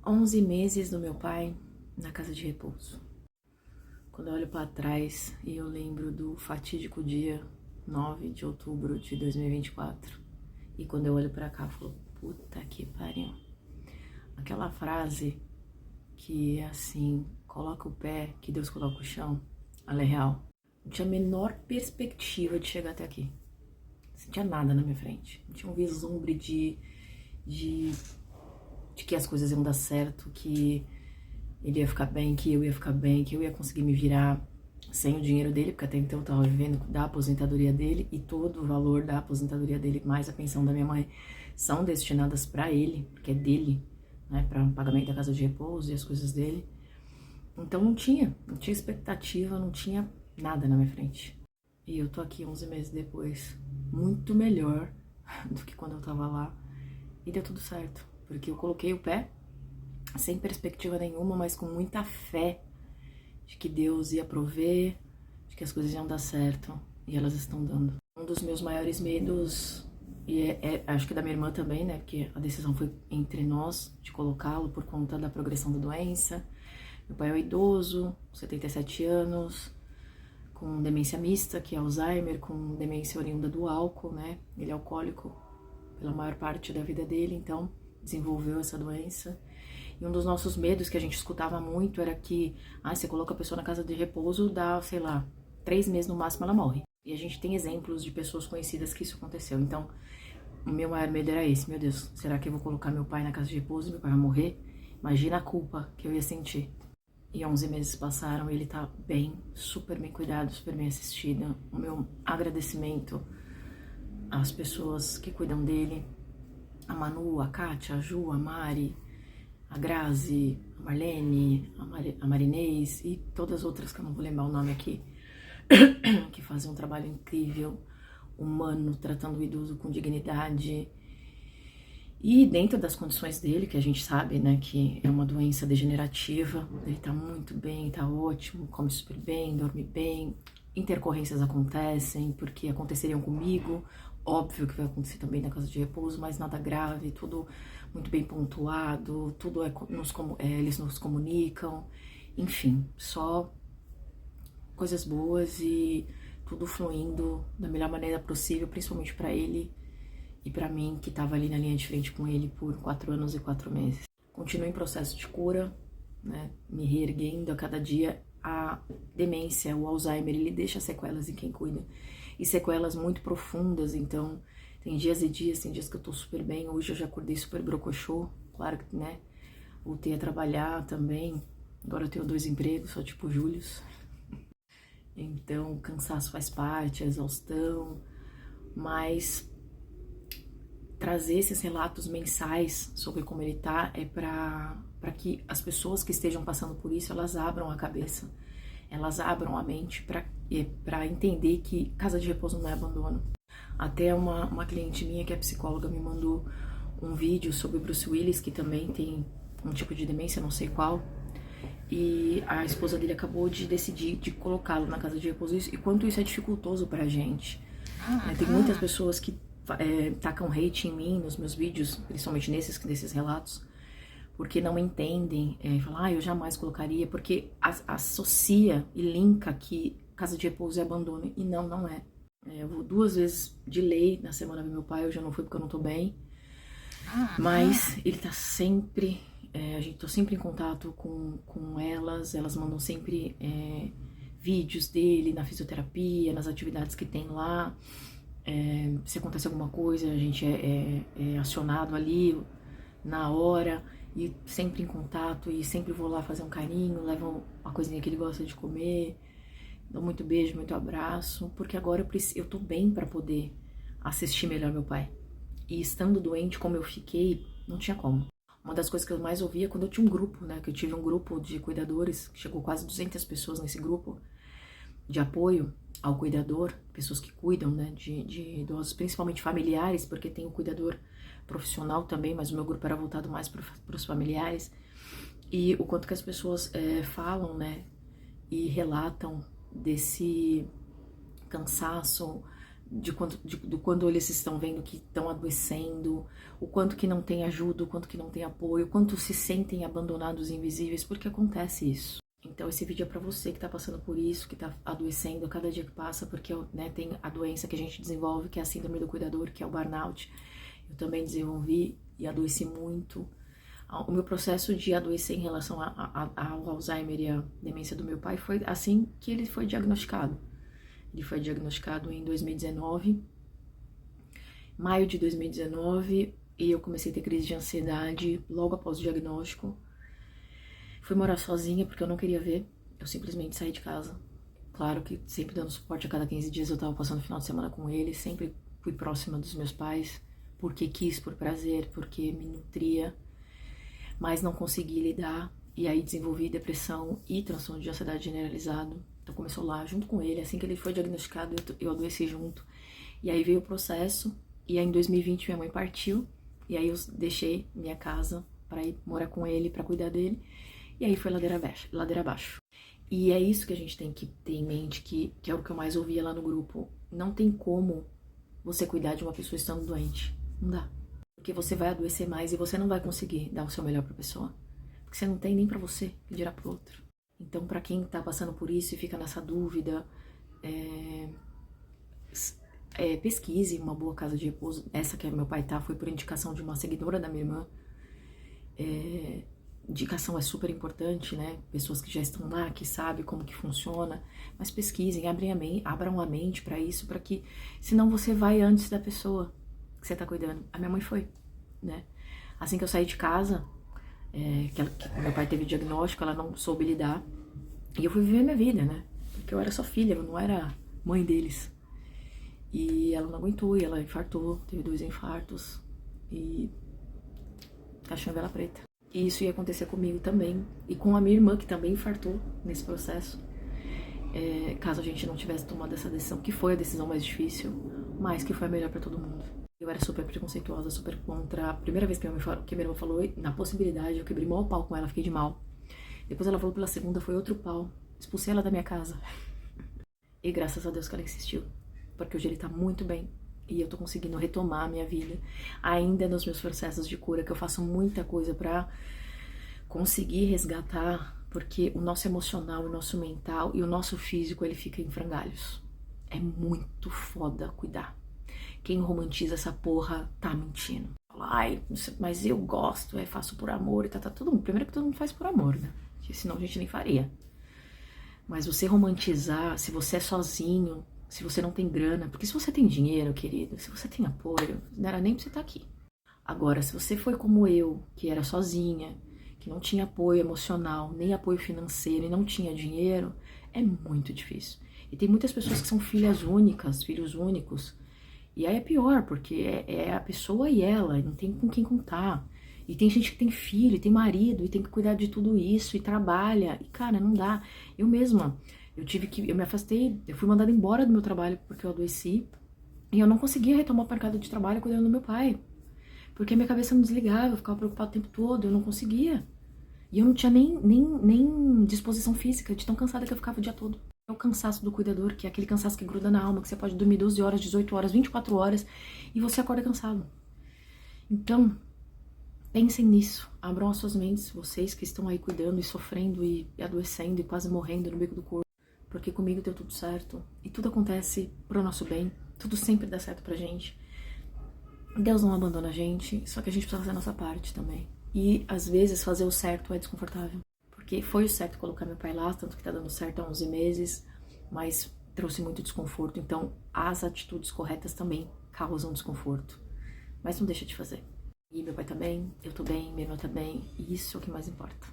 11 meses do meu pai na casa de repouso. Quando eu olho para trás e eu lembro do fatídico dia 9 de outubro de 2024, e quando eu olho para cá, eu falo, puta que pariu. Aquela frase que é assim, coloca o pé, que Deus coloca o chão, ela é real. Não tinha a menor perspectiva de chegar até aqui. Não tinha nada na minha frente. Não tinha um vislumbre de que as coisas iam dar certo, que ele ia ficar bem, que eu ia ficar bem, que eu ia conseguir me virar sem o dinheiro dele, porque até então eu tava vivendo da aposentadoria dele, e todo o valor da aposentadoria dele, mais a pensão da minha mãe, são destinadas para ele, porque é dele, né, para o pagamento da casa de repouso e as coisas dele. Então não tinha expectativa, não tinha nada na minha frente. E eu tô aqui 11 meses depois, muito melhor do que quando eu tava lá, e deu tudo certo, porque eu coloquei o pé sem perspectiva nenhuma, mas com muita fé de que Deus ia prover, de que as coisas iam dar certo, e elas estão dando. Um dos meus maiores medos, e acho que da minha irmã também, né, porque a decisão foi entre nós de colocá-lo por conta da progressão da doença. Meu pai é um idoso, 77 anos, com demência mista, que é Alzheimer, com demência oriunda do álcool, né, ele é alcoólico pela maior parte da vida dele, então desenvolveu essa doença. E um dos nossos medos que a gente escutava muito era que, você coloca a pessoa na casa de repouso, dá, sei lá, 3 meses no máximo ela morre. E a gente tem exemplos de pessoas conhecidas que isso aconteceu. Então, o meu maior medo era esse, meu Deus, será que eu vou colocar meu pai na casa de repouso e meu pai vai morrer? Imagina a culpa que eu ia sentir. E 11 meses passaram e ele tá bem, super bem cuidado, super bem assistido. O meu agradecimento às pessoas que cuidam dele, a Manu, a Kátia, a Ju, a Mari, a Grazi, a Marlene, a Marinês e todas as outras que eu não vou lembrar o nome aqui, que fazem um trabalho incrível, humano, tratando o idoso com dignidade. E dentro das condições dele, que a gente sabe, né, que é uma doença degenerativa, ele tá muito bem, tá ótimo, come super bem, dorme bem, intercorrências acontecem, porque aconteceriam comigo, óbvio que vai acontecer também na casa de repouso, mas nada grave, tudo muito bem pontuado, tudo eles nos comunicam, enfim, só coisas boas e tudo fluindo da melhor maneira possível, principalmente para ele e para mim, que estava ali na linha de frente com ele por 4 anos e 4 meses. Continuo em processo de cura, né, me reerguendo a cada dia. A demência, o Alzheimer, ele deixa sequelas em quem cuida, e sequelas muito profundas, então tem dias e dias, tem dias que eu tô super bem, hoje eu já acordei super brocochô, claro que, né, voltei a trabalhar também, agora eu tenho 2 empregos, só tipo Július, então o cansaço faz parte, a exaustão, mas trazer esses relatos mensais sobre como ele tá é para que as pessoas que estejam passando por isso, elas abram a cabeça, elas abram a mente para entender que casa de repouso não é abandono. Até uma cliente minha, que é psicóloga, me mandou um vídeo sobre Bruce Willis, que também tem um tipo de demência, não sei qual, e a esposa dele acabou de decidir de colocá-lo na casa de repouso, e quanto isso é dificultoso pra gente. Tem muitas pessoas que tacam hate em mim, nos meus vídeos, principalmente nesses relatos, porque não entendem, falam, eu jamais colocaria, porque associa e linka que casa de repouso é abandono, e não é. Eu vou 2 vezes de lei na semana ver meu pai, eu já não fui porque eu não tô bem, mas ele tá sempre, a gente tá sempre em contato com elas mandam sempre vídeos dele na fisioterapia, nas atividades que tem lá. Se acontece alguma coisa, a gente é acionado ali na hora, e sempre em contato, e sempre vou lá fazer um carinho, levo uma coisinha que ele gosta de comer, dou muito beijo, muito abraço, porque agora eu tô bem pra poder assistir melhor meu pai. E estando doente como eu fiquei, não tinha como. Uma das coisas que eu mais ouvia quando eu tinha um grupo, né, que eu tive um grupo de cuidadores, que chegou quase 200 pessoas nesse grupo, de apoio ao cuidador, pessoas que cuidam, né, de idosos, principalmente familiares, porque tem o cuidador profissional também, mas o meu grupo era voltado mais para os familiares, e o quanto que as pessoas falam, né, e relatam desse cansaço, do quando eles estão vendo que estão adoecendo, o quanto que não tem ajuda, o quanto que não tem apoio, o quanto se sentem abandonados e invisíveis, porque acontece isso. Então esse vídeo é pra você que tá passando por isso, que tá adoecendo a cada dia que passa, porque né, tem a doença que a gente desenvolve, que é a síndrome do cuidador, que é o burnout. Eu também desenvolvi e adoeci muito. O meu processo de adoecer em relação ao Alzheimer e à demência do meu pai foi assim que ele foi diagnosticado. Ele foi diagnosticado em 2019, maio de 2019, e eu comecei a ter crise de ansiedade logo após o diagnóstico. Fui morar sozinha porque eu não queria ver, eu simplesmente saí de casa. Claro que sempre dando suporte a cada 15 dias, eu tava passando o final de semana com ele, sempre fui próxima dos meus pais, porque quis, por prazer, porque me nutria, mas não consegui lidar, e aí desenvolvi depressão e transtorno de ansiedade generalizado. Então começou lá, junto com ele, assim que ele foi diagnosticado, eu adoeci junto. E aí veio o processo, e aí em 2020 minha mãe partiu, e aí eu deixei minha casa para ir morar com ele, para cuidar dele, e aí foi ladeira abaixo. E é isso que a gente tem que ter em mente, que é o que eu mais ouvia lá no grupo. Não tem como você cuidar de uma pessoa estando doente. Não dá. Porque você vai adoecer mais e você não vai conseguir dar o seu melhor pra pessoa. Porque você não tem nem pra você, que dirá pro outro. Então, pra quem tá passando por isso e fica nessa dúvida, pesquise uma boa casa de repouso. Essa que meu pai tá, foi por indicação de uma seguidora da minha irmã. Indicação é super importante, né? Pessoas que já estão lá, que sabem como que funciona. Mas pesquisem, abram a mente pra isso, pra que... Senão você vai antes da pessoa que você tá cuidando. A minha mãe foi, né? Assim que eu saí de casa, que meu pai teve diagnóstico, ela não soube lidar. E eu fui viver minha vida, né? Porque eu era só filha, eu não era mãe deles. E ela não aguentou, e ela infartou, teve 2 infartos. E caixão vela preta. E isso ia acontecer comigo também. E com a minha irmã, que também infartou nesse processo. Caso a gente não tivesse tomado essa decisão, que foi a decisão mais difícil, mas que foi a melhor pra todo mundo. Eu era super preconceituosa, super contra. A primeira vez que a minha irmã falou na possibilidade, eu quebrei mal pau com ela, fiquei de mal. Depois ela falou pela segunda, foi outro pau. Expulsei ela da minha casa. E graças a Deus que ela insistiu. Porque hoje ele tá muito bem. E eu tô conseguindo retomar a minha vida. Ainda nos meus processos de cura, que eu faço muita coisa pra conseguir resgatar. Porque o nosso emocional, o nosso mental e o nosso físico, ele fica em frangalhos. É muito foda cuidar. Quem romantiza essa porra tá mentindo. Ai, mas eu gosto, faço por amor e tá todo mundo. Primeiro que todo mundo faz por amor, né? Porque senão a gente nem faria. Mas você romantizar, se você é sozinho, se você não tem grana, porque se você tem dinheiro, querido, se você tem apoio, não era nem pra você estar aqui. Agora, se você foi como eu, que era sozinha, que não tinha apoio emocional, nem apoio financeiro e não tinha dinheiro, é muito difícil. E tem muitas pessoas que são filhas únicas, filhos únicos, e aí é pior, porque é a pessoa e ela, e não tem com quem contar. E tem gente que tem filho, e tem marido, e tem que cuidar de tudo isso, e trabalha, e cara, não dá. Eu mesma, eu me afastei, eu fui mandada embora do meu trabalho porque eu adoeci, e eu não conseguia retomar o mercado de trabalho cuidando do meu pai. Porque a minha cabeça não desligava, eu ficava preocupada o tempo todo, eu não conseguia. E eu não tinha nem disposição física, de tão cansada que eu ficava o dia todo. É o cansaço do cuidador, que é aquele cansaço que gruda na alma, que você pode dormir 12 horas, 18 horas, 24 horas, e você acorda cansado. Então, pensem nisso, abram as suas mentes, vocês que estão aí cuidando e sofrendo e adoecendo e quase morrendo no bico do corpo. Porque comigo deu tudo certo, e tudo acontece pro nosso bem, tudo sempre dá certo pra gente. Deus não abandona a gente, só que a gente precisa fazer a nossa parte também. E, às vezes, fazer o certo é desconfortável. Porque foi o certo colocar meu pai lá, tanto que tá dando certo há 11 meses, mas trouxe muito desconforto. Então, as atitudes corretas também causam desconforto. Mas não deixa de fazer. E meu pai tá bem, eu tô bem, minha irmã tá bem, e isso é o que mais importa.